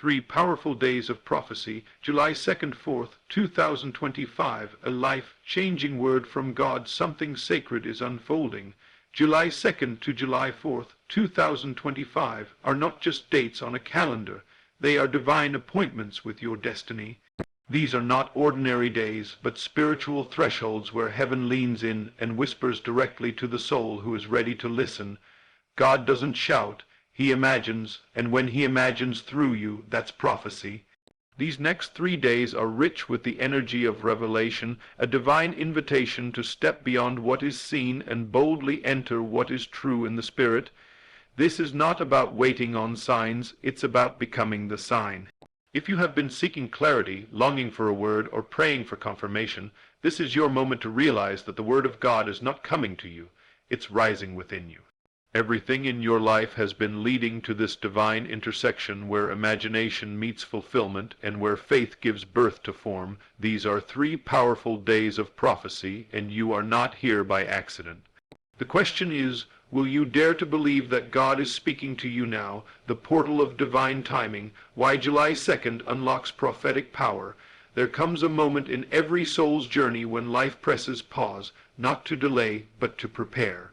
3 powerful days of prophecy, July 2nd, 4th, 2025, a life-changing word from God. Something sacred is unfolding. July 2nd to July 4th, 2025 are not just dates on a calendar. They are divine appointments with your destiny. These are not ordinary days, but spiritual thresholds where heaven leans in and whispers directly to the soul who is ready to listen. God doesn't shout. He imagines, and when he imagines through you, that's prophecy. These next 3 days are rich with the energy of revelation, a divine invitation to step beyond what is seen and boldly enter what is true in the Spirit. This is not about waiting on signs, it's about becoming the sign. If you have been seeking clarity, longing for a word, or praying for confirmation, this is your moment to realize that the Word of God is not coming to you, it's rising within you. Everything in your life has been leading to this divine intersection where imagination meets fulfillment and where faith gives birth to form. These are 3 powerful days of prophecy, and you are not here by accident. The question is, will you dare to believe that God is speaking to you now, the portal of divine timing? Why July 2nd unlocks prophetic power. There comes a moment in every soul's journey when life presses pause, not to delay, but to prepare.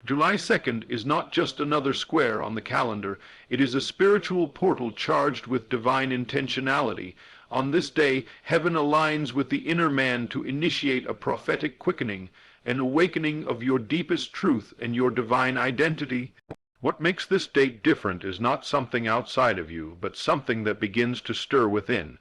July 2nd is not just another square on the calendar. It is a spiritual portal charged with divine intentionality. On this day, heaven aligns with the inner man to initiate a prophetic quickening, an awakening of your deepest truth and your divine identity. What makes this date different is not something outside of you, but something that begins to stir within.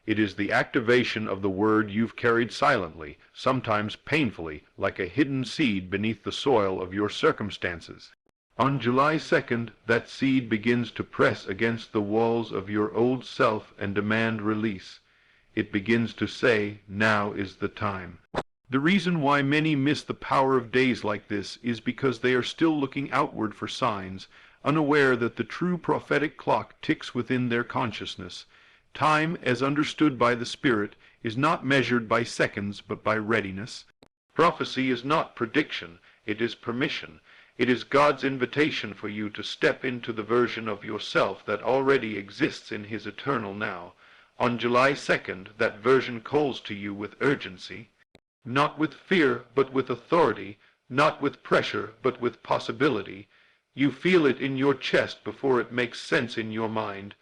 It is the activation of the word you've carried silently, sometimes painfully, like a hidden seed beneath the soil of your circumstances. On July 2nd, that seed begins to press against the walls of your old self and demand release. It begins to say, now is the time. The reason why many miss the power of days like this is because they are still looking outward for signs, unaware that the true prophetic clock ticks within their consciousness. Time, as understood by the Spirit, is not measured by seconds but by readiness. Prophecy is not prediction, it is permission. It is God's invitation for you to step into the version of yourself that already exists in His eternal now. On July 2nd, that version calls to you with urgency. Not with fear, but with authority. Not with pressure, but with possibility. You feel it in your chest before it makes sense in your mind.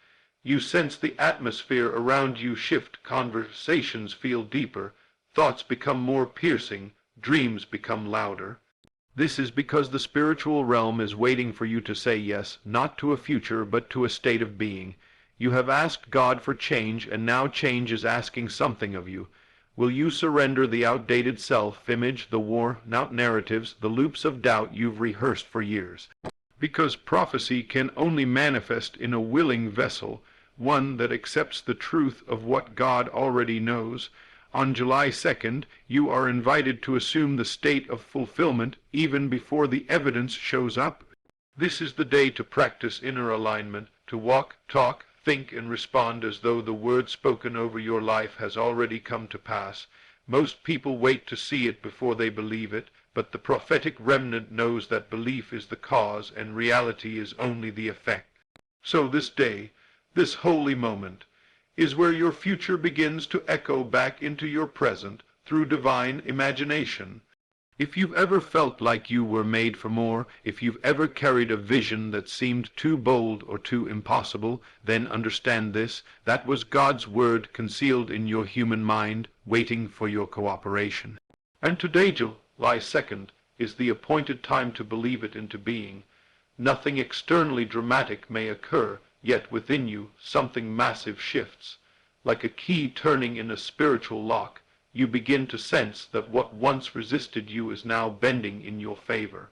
You sense the atmosphere around you shift, conversations feel deeper, thoughts become more piercing, dreams become louder. This is because the spiritual realm is waiting for you to say yes, not to a future, but to a state of being. You have asked God for change, and now change is asking something of you. Will you surrender the outdated self-image, the worn-out narratives, the loops of doubt you've rehearsed for years? Because prophecy can only manifest in a willing vessel, one that accepts the truth of what God already knows. On July 2nd, you are invited to assume the state of fulfillment even before the evidence shows up. This is the day to practice inner alignment, to walk, talk, think, and respond as though the word spoken over your life has already come to pass. Most people wait to see it before they believe it, but the prophetic remnant knows that belief is the cause and reality is only the effect. So this day, this holy moment, is where your future begins to echo back into your present through divine imagination. If you've ever felt like you were made for more, if you've ever carried a vision that seemed too bold or too impossible, then understand this: that was God's word concealed in your human mind, waiting for your cooperation. And today, July 2nd, is the appointed time to believe it into being. Nothing externally dramatic may occur, yet within you something massive shifts. Like a key turning in a spiritual lock, you begin to sense that what once resisted you is now bending in your favor.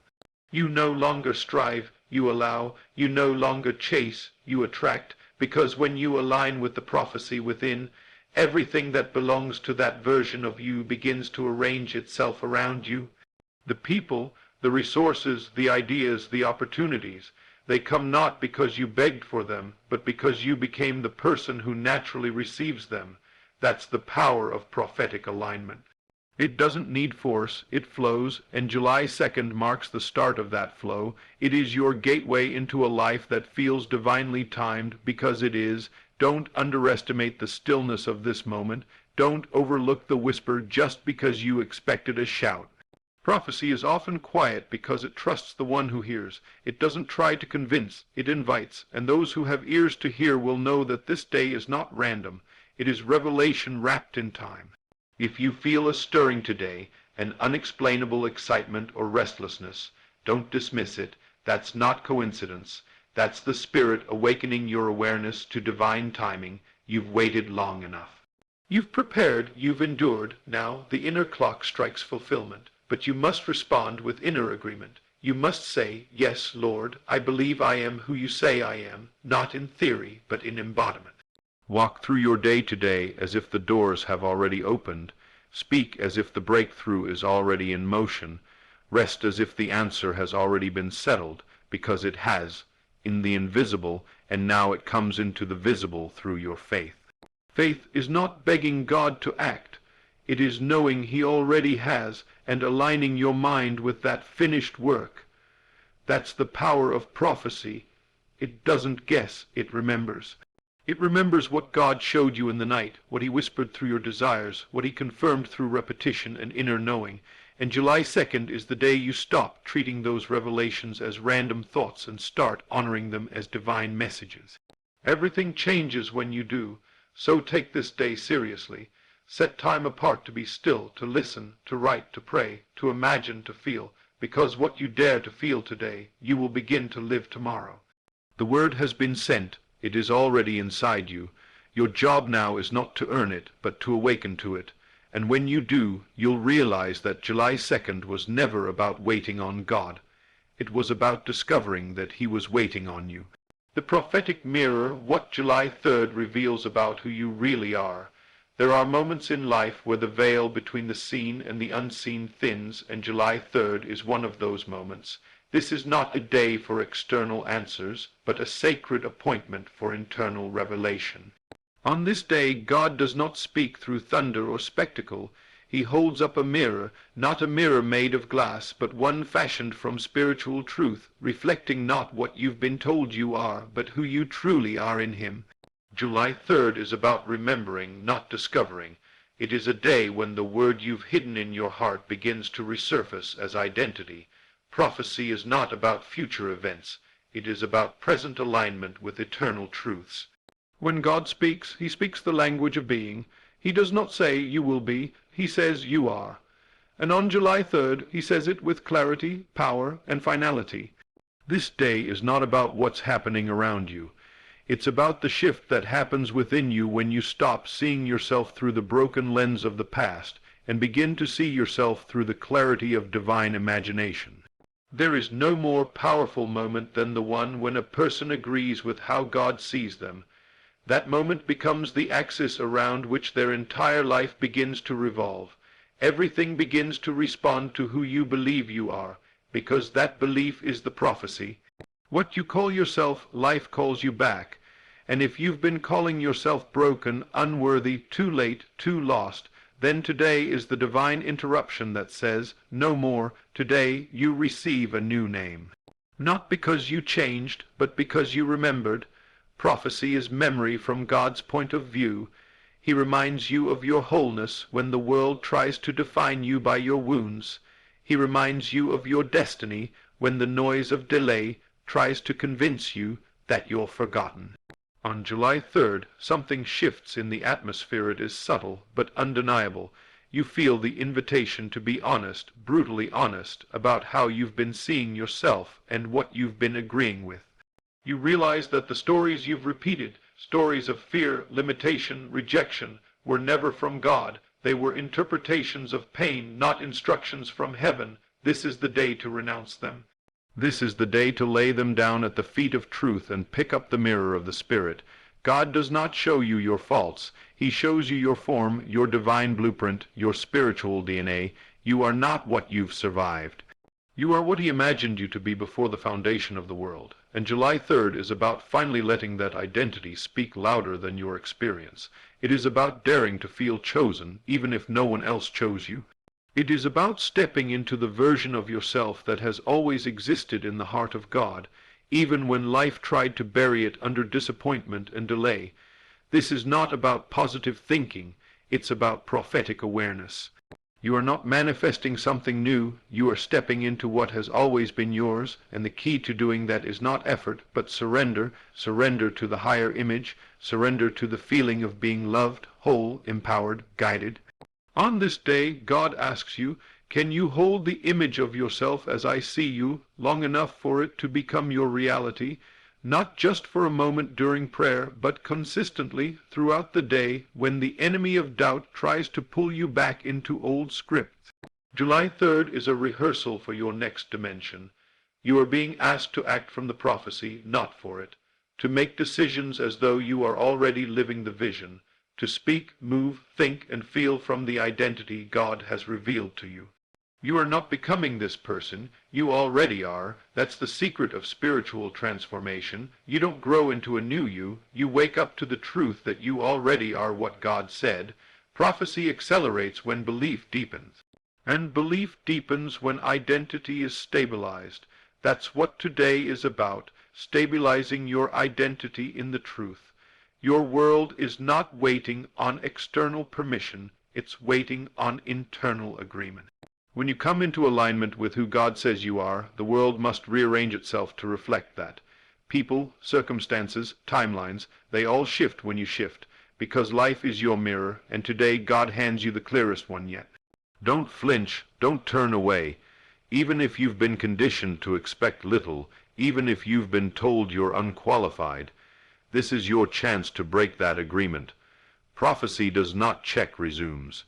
You no longer strive, you allow. You no longer chase, you attract, because when you align with the prophecy within, everything that belongs to that version of you begins to arrange itself around you. The people, the resources, the ideas, the opportunities, they come not because you begged for them, but because you became the person who naturally receives them. That's the power of prophetic alignment. It doesn't need force, it flows, and July 2nd marks the start of that flow. It is your gateway into a life that feels divinely timed, because it is. Don't underestimate the stillness of this moment. Don't overlook the whisper just because you expected a shout. Prophecy is often quiet because it trusts the one who hears. It doesn't try to convince, it invites, and those who have ears to hear will know that this day is not random. It is revelation wrapped in time. If you feel a stirring today, an unexplainable excitement or restlessness, don't dismiss it. That's not coincidence. That's the Spirit awakening your awareness to divine timing. You've waited long enough. You've prepared, you've endured. Now the inner clock strikes fulfillment. But you must respond with inner agreement. You must say, "Yes, Lord, I believe I am who you say I am, not in theory, but in embodiment." Walk through your day today as if the doors have already opened. Speak as if the breakthrough is already in motion. Rest as if the answer has already been settled, because it has, in the invisible, and now it comes into the visible through your faith. Faith is not begging God to act. It is knowing He already has, and aligning your mind with that finished work. That's the power of prophecy. It doesn't guess, it remembers. It remembers what God showed you in the night, what He whispered through your desires, what He confirmed through repetition and inner knowing. And July 2nd is the day you stop treating those revelations as random thoughts and start honoring them as divine messages. Everything changes when you do, so take this day seriously. Set time apart to be still, to listen, to write, to pray, to imagine, to feel, because what you dare to feel today, you will begin to live tomorrow. The word has been sent. It is already inside you. Your job now is not to earn it, but to awaken to it. And when you do, you'll realize that July 2nd was never about waiting on God. It was about discovering that He was waiting on you. The prophetic mirror, what July 3rd reveals about who you really are. There are moments in life where the veil between the seen and the unseen thins, and July 3rd is one of those moments. This is not a day for external answers, but a sacred appointment for internal revelation. On this day, God does not speak through thunder or spectacle. He holds up a mirror, not a mirror made of glass, but one fashioned from spiritual truth, reflecting not what you've been told you are, but who you truly are in Him. July 3rd is about remembering, not discovering. It is a day when the word you've hidden in your heart begins to resurface as identity. Prophecy is not about future events. It is about present alignment with eternal truths. When God speaks, He speaks the language of being. He does not say, "You will be." He says, "You are." And on July 3rd, He says it with clarity, power, and finality. This day is not about what's happening around you. It's about the shift that happens within you when you stop seeing yourself through the broken lens of the past and begin to see yourself through the clarity of divine imagination. There is no more powerful moment than the one when a person agrees with how God sees them. That moment becomes the axis around which their entire life begins to revolve. Everything begins to respond to who you believe you are, because that belief is the prophecy. What you call yourself, life calls you back. And if you've been calling yourself broken, unworthy, too late, too lost, then today is the divine interruption that says, "No more. Today you receive a new name." Not because you changed, but because you remembered. Prophecy is memory from God's point of view. He reminds you of your wholeness when the world tries to define you by your wounds. He reminds you of your destiny when the noise of delay tries to convince you that you're forgotten. On July 3rd, something shifts in the atmosphere. It is subtle, but undeniable. You feel the invitation to be honest, brutally honest, about how you've been seeing yourself and what you've been agreeing with. You realize that the stories you've repeated, stories of fear, limitation, rejection, were never from God. They were interpretations of pain, not instructions from heaven. This is the day to renounce them. This is the day to lay them down at the feet of truth and pick up the mirror of the Spirit. God does not show you your faults. He shows you your form, your divine blueprint, your spiritual DNA. You are not what you've survived. You are what He imagined you to be before the foundation of the world. And July 3rd is about finally letting that identity speak louder than your experience. It is about daring to feel chosen, even if no one else chose you. It is about stepping into the version of yourself that has always existed in the heart of God, even when life tried to bury it under disappointment and delay. This is not about positive thinking, it's about prophetic awareness. You are not manifesting something new, you are stepping into what has always been yours, and the key to doing that is not effort, but surrender, surrender to the higher image, surrender to the feeling of being loved, whole, empowered, guided. On this day, God asks you, can you hold the image of yourself as I see you long enough for it to become your reality, not just for a moment during prayer, but consistently throughout the day when the enemy of doubt tries to pull you back into old scripts? July 3rd is a rehearsal for your next dimension. You are being asked to act from the prophecy, not for it, to make decisions as though you are already living the vision, to speak, move, think, and feel from the identity God has revealed to you. You are not becoming this person, you already are. That's the secret of spiritual transformation. You don't grow into a new you, you wake up to the truth that you already are what God said. Prophecy accelerates when belief deepens. And belief deepens when identity is stabilized. That's what today is about, stabilizing your identity in the truth. Your world is not waiting on external permission, it's waiting on internal agreement. When you come into alignment with who God says you are, the world must rearrange itself to reflect that. People, circumstances, timelines, they all shift when you shift, because life is your mirror, and today God hands you the clearest one yet. Don't flinch, don't turn away. Even if you've been conditioned to expect little, even if you've been told you're unqualified, this is your chance to break that agreement. Prophecy does not check resumes.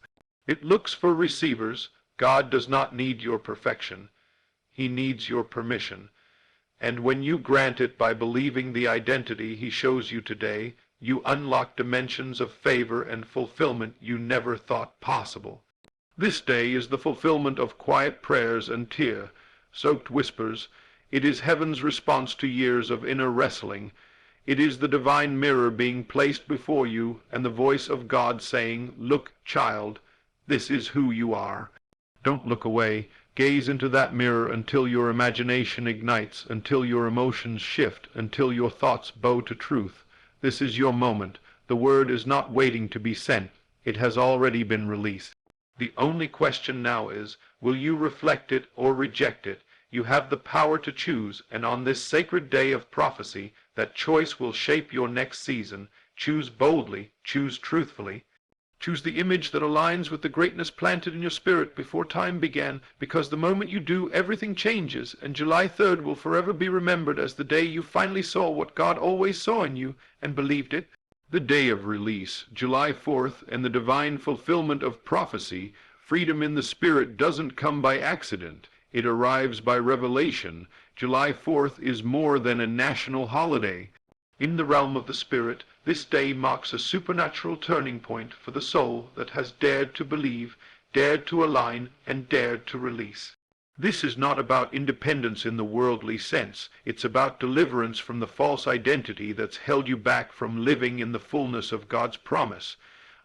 It looks for receivers. God does not need your perfection. He needs your permission. And when you grant it by believing the identity He shows you today, you unlock dimensions of favor and fulfillment you never thought possible. This day is the fulfillment of quiet prayers and tear-soaked whispers. It is heaven's response to years of inner wrestling. It is the divine mirror being placed before you and the voice of God saying, "Look, child, this is who you are." Don't look away. Gaze into that mirror until your imagination ignites, until your emotions shift, until your thoughts bow to truth. This is your moment. The word is not waiting to be sent. It has already been released. The only question now is, will you reflect it or reject it? You have the power to choose, and on this sacred day of prophecy, that choice will shape your next season. Choose boldly, choose truthfully. Choose the image that aligns with the greatness planted in your spirit before time began, because the moment you do, everything changes, and July 3rd will forever be remembered as the day you finally saw what God always saw in you and believed it. The day of release, July 4th, and the divine fulfillment of prophecy, freedom in the spirit, doesn't come by accident. It arrives by revelation. July 4th is more than a national holiday. In the realm of the Spirit, this day marks a supernatural turning point for the soul that has dared to believe, dared to align, and dared to release. This is not about independence in the worldly sense. It's about deliverance from the false identity that's held you back from living in the fullness of God's promise.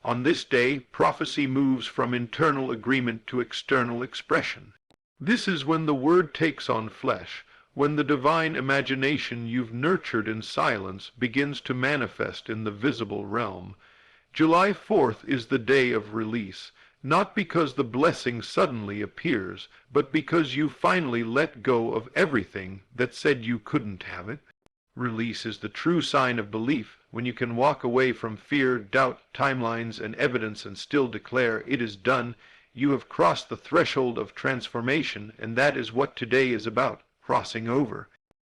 On this day, prophecy moves from internal agreement to external expression. This is when the Word takes on flesh, when the divine imagination you've nurtured in silence begins to manifest in the visible realm. July 4th is the day of release, not because the blessing suddenly appears, but because you finally let go of everything that said you couldn't have it. Release is the true sign of belief, when you can walk away from fear, doubt, timelines, and evidence and still declare, "It is done." You have crossed the threshold of transformation, and that is what today is about. Crossing over.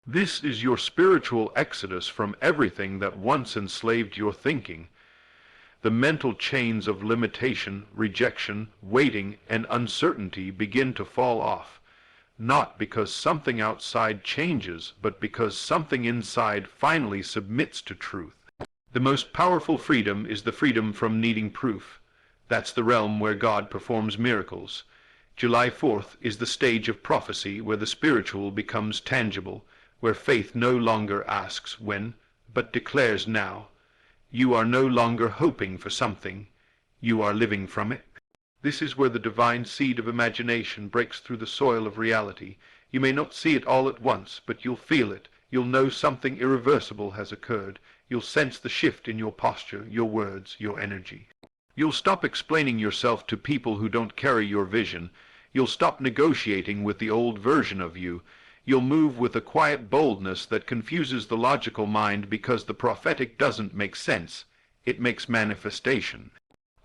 This is your spiritual exodus from everything that once enslaved your thinking. The mental chains of limitation, rejection, waiting, and uncertainty begin to fall off, not because something outside changes, but because something inside finally submits to truth. The most powerful freedom is the freedom from needing proof. That's the realm where God performs miracles. July 4th is the stage of prophecy where the spiritual becomes tangible, where faith no longer asks when, but declares now. You are no longer hoping for something, you are living from it. This is where the divine seed of imagination breaks through the soil of reality. You may not see it all at once, but you'll feel it. You'll know something irreversible has occurred. You'll sense the shift in your posture, your words, your energy. You'll stop explaining yourself to people who don't carry your vision. You'll stop negotiating with the old version of you. You'll move with a quiet boldness that confuses the logical mind because the prophetic doesn't make sense. It makes manifestation.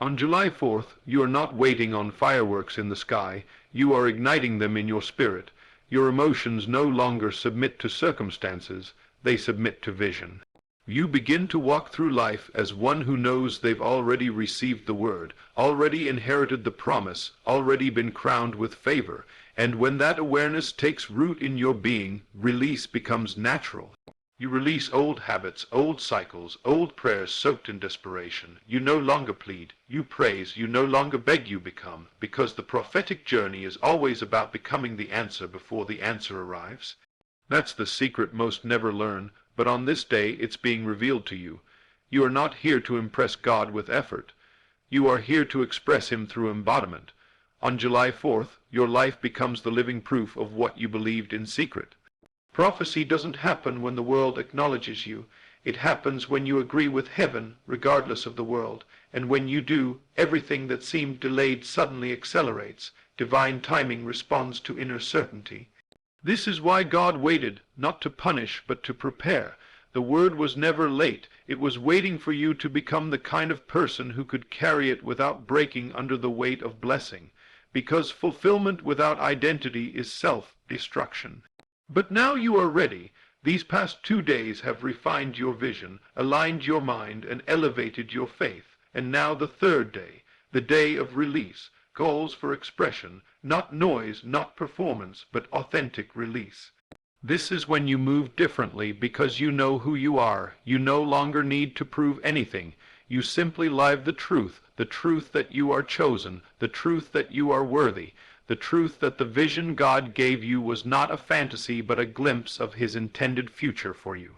On July 4th, you are not waiting on fireworks in the sky. You are igniting them in your spirit. Your emotions no longer submit to circumstances. They submit to vision. You begin to walk through life as one who knows they've already received the word, already inherited the promise, already been crowned with favor. And when that awareness takes root in your being, release becomes natural. You release old habits, old cycles, old prayers soaked in desperation. You no longer plead, you praise, you no longer beg, you become, because the prophetic journey is always about becoming the answer before the answer arrives. That's the secret most never learn, but on this day it's being revealed to you. You are not here to impress God with effort. You are here to express Him through embodiment. On July 4th, your life becomes the living proof of what you believed in secret. Prophecy doesn't happen when the world acknowledges you. It happens when you agree with heaven, regardless of the world. And when you do, everything that seemed delayed suddenly accelerates. Divine timing responds to inner certainty. This is why God waited, not to punish, but to prepare. The word was never late. It was waiting for you to become the kind of person who could carry it without breaking under the weight of blessing. Because fulfillment without identity is self-destruction. But now you are ready. These past 2 days have refined your vision, aligned your mind, and elevated your faith. And now the third day, the day of release, calls for expression, not noise, not performance, but authentic release. This is when you move differently because you know who you are. You no longer need to prove anything. You simply live the truth that you are chosen, the truth that you are worthy, the truth that the vision God gave you was not a fantasy but a glimpse of His intended future for you.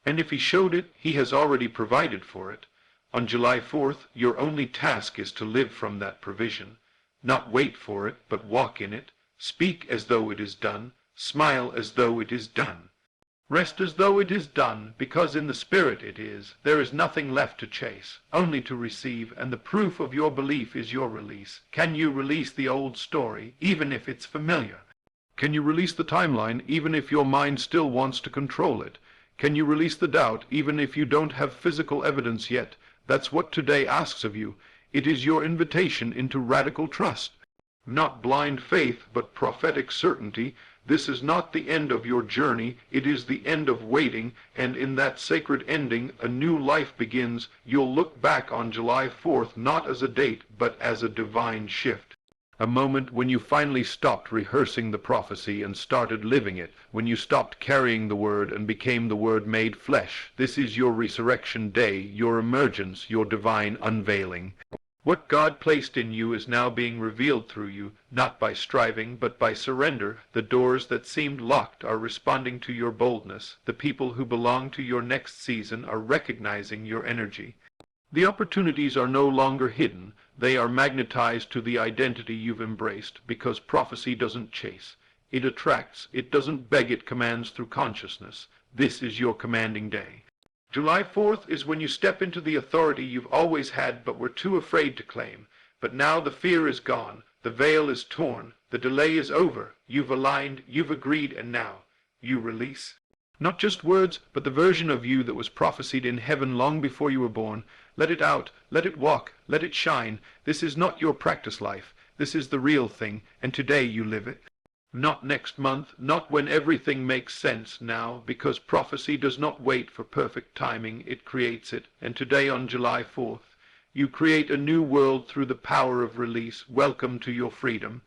And if He showed it, He has already provided for it. On July 4th, your only task is to live from that provision. Not wait for it, but walk in it. Speak as though it is done. Smile as though it is done. Rest as though it is done, because in the Spirit it is. There is nothing left to chase, only to receive, and the proof of your belief is your release. Can you release the old story, even if it's familiar? Can you release the timeline, even if your mind still wants to control it? Can you release the doubt, even if you don't have physical evidence yet? That's what today asks of you. It is your invitation into radical trust. Not blind faith, but prophetic certainty. This is not the end of your journey, it is the end of waiting, and in that sacred ending, a new life begins. You'll look back on July 4th not as a date, but as a divine shift. A moment when you finally stopped rehearsing the prophecy and started living it, when you stopped carrying the word and became the word made flesh. This is your resurrection day, your emergence, your divine unveiling. What God placed in you is now being revealed through you, not by striving, but by surrender. The doors that seemed locked are responding to your boldness. The people who belong to your next season are recognizing your energy. The opportunities are no longer hidden. They are magnetized to the identity you've embraced, because prophecy doesn't chase. It attracts. It doesn't beg, it commands through consciousness. This is your commanding day. July 4th is when you step into the authority you've always had but were too afraid to claim. But now the fear is gone, the veil is torn, the delay is over, you've aligned, you've agreed, and now you release. Not just words, but the version of you that was prophesied in heaven long before you were born. Let it out, let it walk, let it shine. This is not your practice life, this is the real thing, and today you live it. Not next month, not when everything makes sense now, because prophecy does not wait for perfect timing, it creates it. And today on July 4th, you create a new world through the power of release. Welcome to your freedom.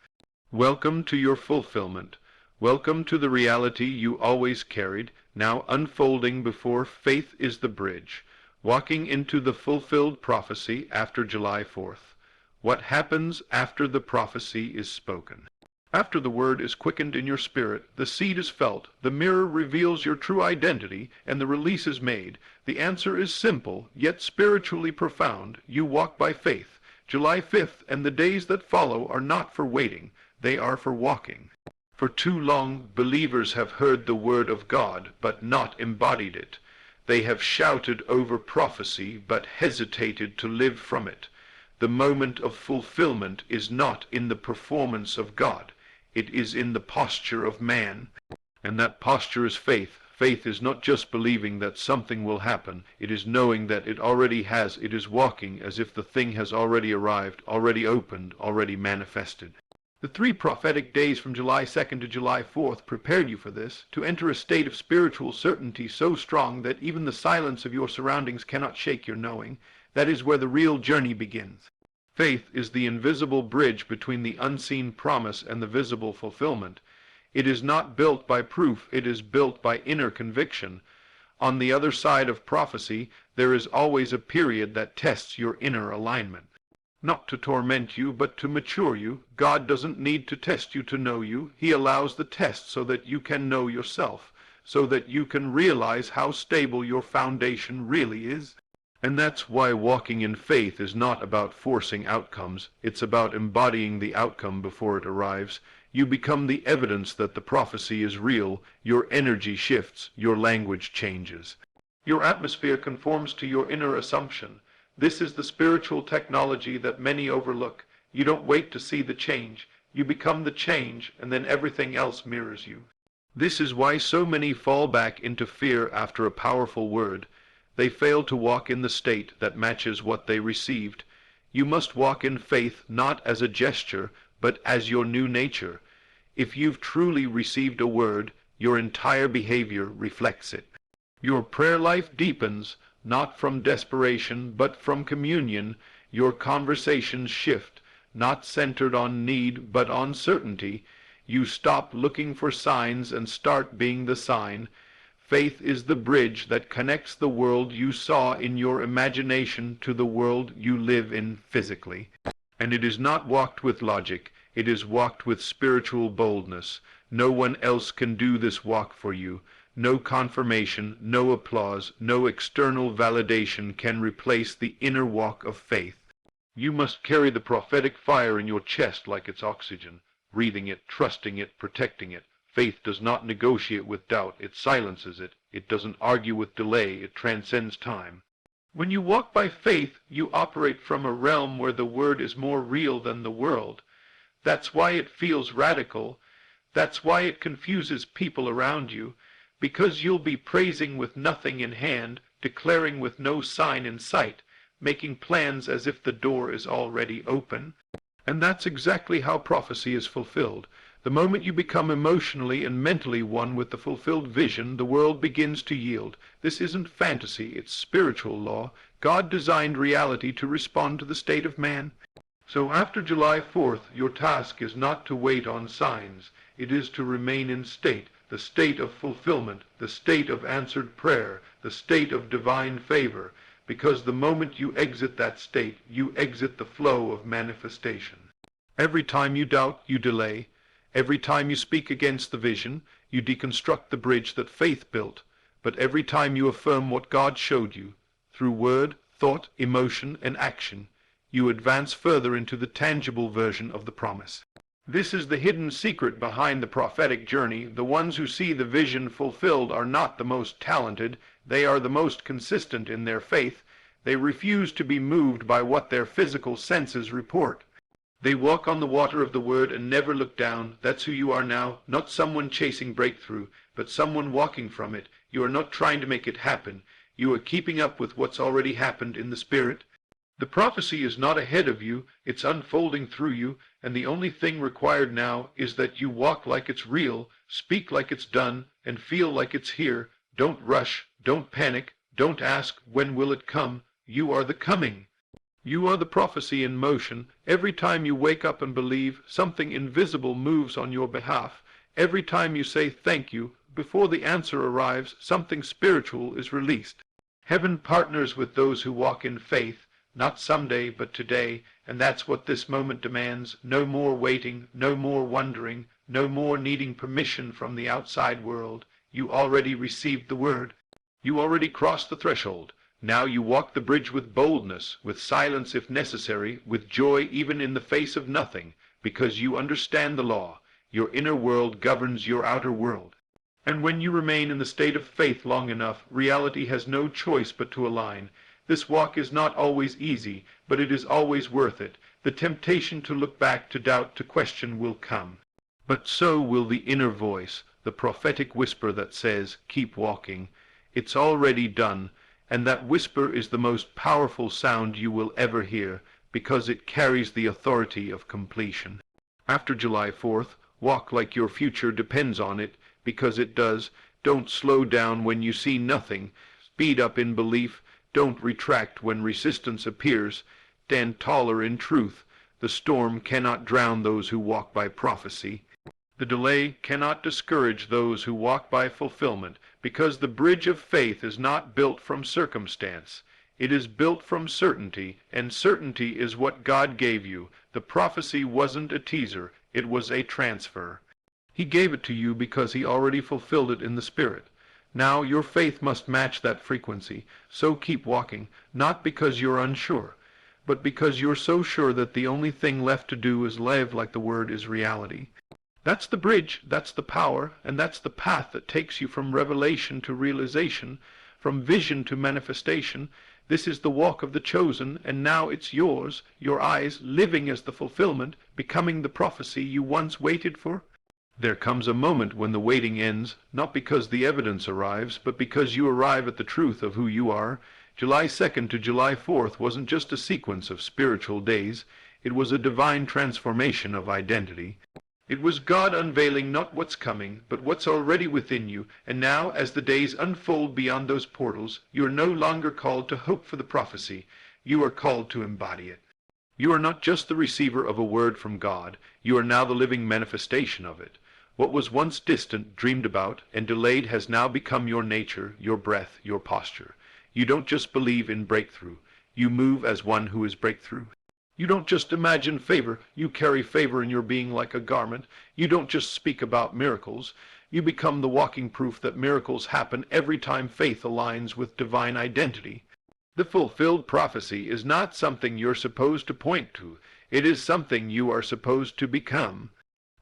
Welcome to your fulfillment. Welcome to the reality you always carried, now unfolding before faith is the bridge. Walking into the fulfilled prophecy after July 4th. What happens after the prophecy is spoken? After the word is quickened in your spirit, the seed is felt, the mirror reveals your true identity, and the release is made. The answer is simple, yet spiritually profound. You walk by faith. July 5th and the days that follow are not for waiting, they are for walking. For too long believers have heard the word of God, but not embodied it. They have shouted over prophecy, but hesitated to live from it. The moment of fulfillment is not in the performance of God. It is in the posture of man. And that posture is faith. Faith is not just believing that something will happen. It is knowing that it already has. It is walking as if the thing has already arrived, already opened, already manifested. The 3 prophetic days from July 2nd to July 4th prepared you for this, to enter a state of spiritual certainty so strong that even the silence of your surroundings cannot shake your knowing. That is where the real journey begins. Faith is the invisible bridge between the unseen promise and the visible fulfillment. It is not built by proof, it is built by inner conviction. On the other side of prophecy, there is always a period that tests your inner alignment. Not to torment you, but to mature you. God doesn't need to test you to know you. He allows the test so that you can know yourself, so that you can realize how stable your foundation really is. And that's why walking in faith is not about forcing outcomes. It's about embodying the outcome before it arrives. You become the evidence that the prophecy is real. Your energy shifts. Your language changes. Your atmosphere conforms to your inner assumption. This is the spiritual technology that many overlook. You don't wait to see the change. You become the change, and then everything else mirrors you. This is why so many fall back into fear after a powerful word. They fail to walk in the state that matches what they received. You must walk in faith not as a gesture, but as your new nature. If you've truly received a word, your entire behavior reflects it. Your prayer life deepens, not from desperation, but from communion. Your conversations shift, not centered on need, but on certainty. You stop looking for signs and start being the sign. Faith is the bridge that connects the world you saw in your imagination to the world you live in physically. And it is not walked with logic, it is walked with spiritual boldness. No one else can do this walk for you. No confirmation, no applause, no external validation can replace the inner walk of faith. You must carry the prophetic fire in your chest like it's oxygen, breathing it, trusting it, protecting it. Faith does not negotiate with doubt, it silences it. It doesn't argue with delay, it transcends time. When you walk by faith, you operate from a realm where the word is more real than the world. That's why it feels radical. That's why it confuses people around you. Because you'll be praising with nothing in hand, declaring with no sign in sight, making plans as if the door is already open. And that's exactly how prophecy is fulfilled. The moment you become emotionally and mentally one with the fulfilled vision, the world begins to yield. This isn't fantasy, it's spiritual law. God designed reality to respond to the state of man. So after July 4th, your task is not to wait on signs. It is to remain in state, the state of fulfillment, the state of answered prayer, the state of divine favor, because the moment you exit that state, you exit the flow of manifestation. Every time you doubt, you delay. Every time you speak against the vision, you deconstruct the bridge that faith built. But every time you affirm what God showed you, through word, thought, emotion, and action, you advance further into the tangible version of the promise. This is the hidden secret behind the prophetic journey. The ones who see the vision fulfilled are not the most talented. They are the most consistent in their faith. They refuse to be moved by what their physical senses report. They walk on the water of the word and never look down. That's who you are now, not someone chasing breakthrough, but someone walking from it. You are not trying to make it happen. You are keeping up with what's already happened in the Spirit. The prophecy is not ahead of you, it's unfolding through you, and the only thing required now is that you walk like it's real, speak like it's done, and feel like it's here. Don't rush, don't panic, don't ask, when will it come? You are the coming. You are the prophecy in motion. Every time you wake up and believe, something invisible moves on your behalf. Every time you say thank you, before the answer arrives, something spiritual is released. Heaven partners with those who walk in faith, not someday, but today, and that's what this moment demands. No more waiting, no more wondering, no more needing permission from the outside world. You already received the word. You already crossed the threshold. Now you walk the bridge with boldness, with silence if necessary, with joy even in the face of nothing, because you understand the law. Your inner world governs your outer world. And when you remain in the state of faith long enough, reality has no choice but to align. This walk is not always easy, but it is always worth it. The temptation to look back, to doubt, to question will come. But so will the inner voice, the prophetic whisper that says, keep walking. It's already done. And that whisper is the most powerful sound you will ever hear, because it carries the authority of completion. After July 4th, walk like your future depends on it, because it does. Don't slow down when you see nothing. Speed up in belief. Don't retract when resistance appears. Stand taller in truth. The storm cannot drown those who walk by prophecy. The delay cannot discourage those who walk by fulfillment, because the bridge of faith is not built from circumstance. It is built from certainty, and certainty is what God gave you. The prophecy wasn't a teaser, it was a transfer. He gave it to you because he already fulfilled it in the Spirit. Now your faith must match that frequency, so keep walking, not because you're unsure, but because you're so sure that the only thing left to do is live like the Word is reality. That's the bridge, that's the power, and that's the path that takes you from revelation to realization, from vision to manifestation. This is the walk of the chosen, and now it's yours, your eyes living as the fulfillment, becoming the prophecy you once waited for. There comes a moment when the waiting ends, not because the evidence arrives, but because you arrive at the truth of who you are. July 2nd to July 4th wasn't just a sequence of spiritual days, it was a divine transformation of identity. It was God unveiling not what's coming, but what's already within you, and now, as the days unfold beyond those portals, you are no longer called to hope for the prophecy, you are called to embody it. You are not just the receiver of a word from God, you are now the living manifestation of it. What was once distant, dreamed about, and delayed has now become your nature, your breath, your posture. You don't just believe in breakthrough, you move as one who is breakthrough. You don't just imagine favor, you carry favor in your being like a garment. You don't just speak about miracles, you become the walking proof that miracles happen every time faith aligns with divine identity. The fulfilled prophecy is not something you're supposed to point to, it is something you are supposed to become.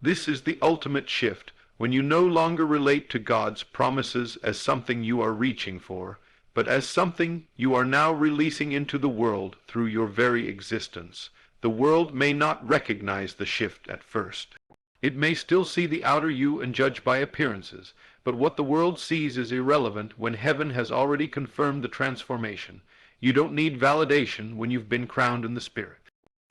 This is the ultimate shift, when you no longer relate to God's promises as something you are reaching for, but as something you are now releasing into the world through your very existence. The world may not recognize the shift at first. It may still see the outer you and judge by appearances, but what the world sees is irrelevant when heaven has already confirmed the transformation. You don't need validation when you've been crowned in the Spirit.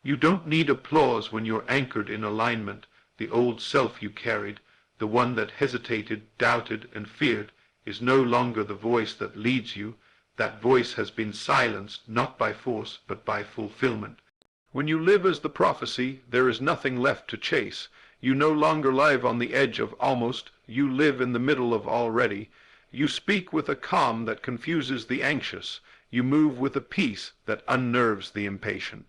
You don't need applause when you're anchored in alignment. The old self you carried, the one that hesitated, doubted, and feared, is no longer the voice that leads you. That voice has been silenced, not by force, but by fulfillment. When you live as the prophecy, there is nothing left to chase. You no longer live on the edge of almost, you live in the middle of already. You speak with a calm that confuses the anxious. You move with a peace that unnerves the impatient.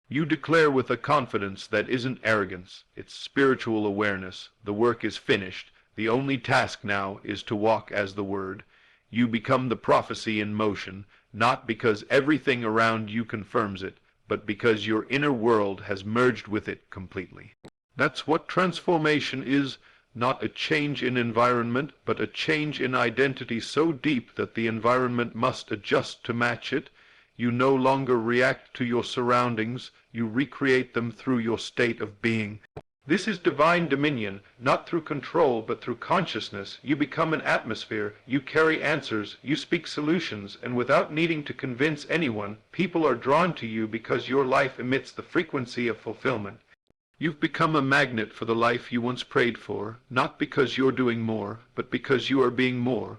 You declare with a confidence that isn't arrogance, it's spiritual awareness. The work is finished. The only task now is to walk as the Word. You become the prophecy in motion, not because everything around you confirms it, but because your inner world has merged with it completely. That's what transformation is, not a change in environment, but a change in identity so deep that the environment must adjust to match it. You no longer react to your surroundings, you recreate them through your state of being. This is divine dominion, not through control, but through consciousness. You become an atmosphere, you carry answers, you speak solutions, and without needing to convince anyone, people are drawn to you because your life emits the frequency of fulfillment. You've become a magnet for the life you once prayed for, not because you're doing more, but because you are being more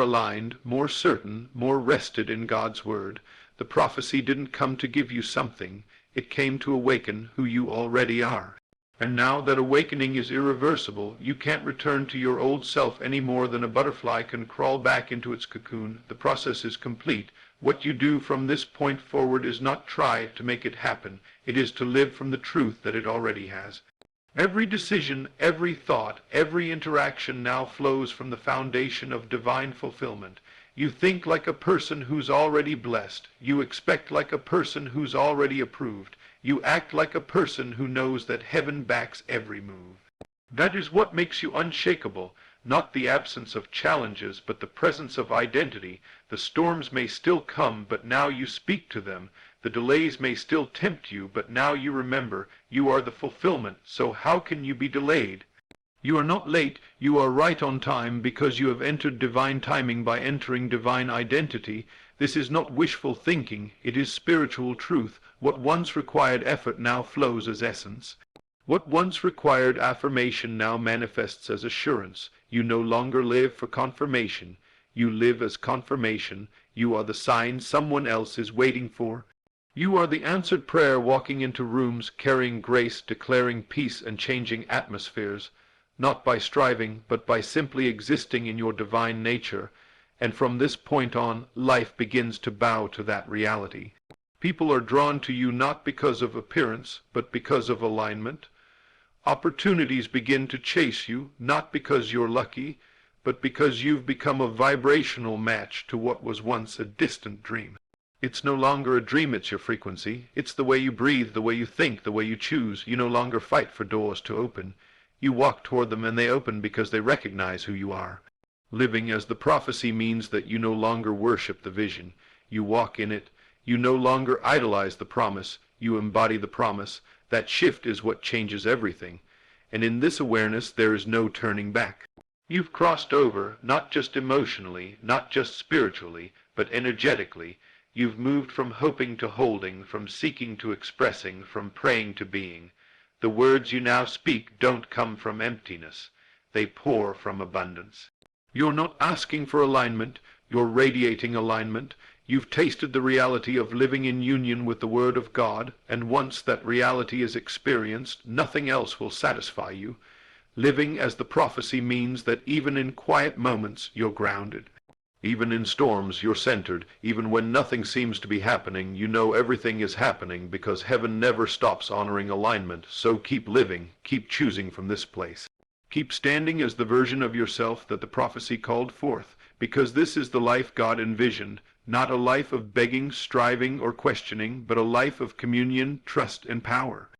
aligned, more certain, more rested in God's Word. The prophecy didn't come to give you something, it came to awaken who you already are. And now that awakening is irreversible, you can't return to your old self any more than a butterfly can crawl back into its cocoon. The process is complete. What you do from this point forward is not try to make it happen. It is to live from the truth that it already has. Every decision, every thought, every interaction now flows from the foundation of divine fulfillment. You think like a person who's already blessed. You expect like a person who's already approved. You act like a person who knows that heaven backs every move. That is what makes you unshakable, not the absence of challenges, but the presence of identity. The storms may still come, but now you speak to them. The delays may still tempt you, but now you remember, you are the fulfillment, so how can you be delayed? You are not late, you are right on time, because you have entered divine timing by entering divine identity. This is not wishful thinking, it is spiritual truth. What once required effort now flows as essence. What once required affirmation now manifests as assurance. You no longer live for confirmation. You live as confirmation. You are the sign someone else is waiting for. You are the answered prayer walking into rooms, carrying grace, declaring peace, and changing atmospheres, not by striving, but by simply existing in your divine nature. And from this point on, life begins to bow to that reality. People are drawn to you not because of appearance, but because of alignment. Opportunities begin to chase you, not because you're lucky, but because you've become a vibrational match to what was once a distant dream. It's no longer a dream, it's your frequency. It's the way you breathe, the way you think, the way you choose. You no longer fight for doors to open. You walk toward them and they open because they recognize who you are. Living as the prophecy means that you no longer worship the vision. You walk in it. You no longer idolize the promise. You embody the promise. That shift is what changes everything. And in this awareness there is no turning back. You've crossed over, not just emotionally, not just spiritually, but energetically. You've moved from hoping to holding, from seeking to expressing, from praying to being. The words you now speak don't come from emptiness. They pour from abundance. You're not asking for alignment. You're radiating alignment. You've tasted the reality of living in union with the Word of God, and once that reality is experienced, nothing else will satisfy you. Living as the prophecy means that even in quiet moments you're grounded. Even in storms you're centered. Even when nothing seems to be happening, you know everything is happening because heaven never stops honoring alignment. So keep living, keep choosing from this place. Keep standing as the version of yourself that the prophecy called forth, because this is the life God envisioned, not a life of begging, striving, or questioning, but a life of communion, trust, and power.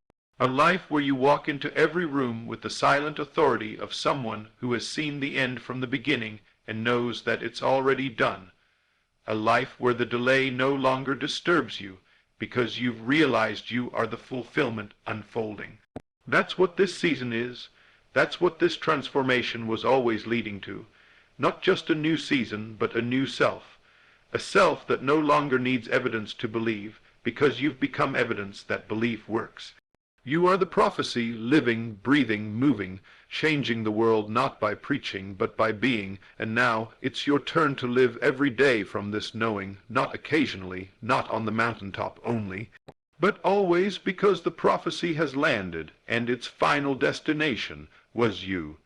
A life where you walk into every room with the silent authority of someone who has seen the end from the beginning and knows that it's already done. A life where the delay no longer disturbs you because you've realized you are the fulfillment unfolding. That's what this season is. That's what this transformation was always leading to. Not just a new season, but a new self. A self that no longer needs evidence to believe, because you've become evidence that belief works. You are the prophecy, living, breathing, moving, changing the world not by preaching, but by being, and now it's your turn to live every day from this knowing, not occasionally, not on the mountaintop only, but always, because the prophecy has landed, and its final destination was you.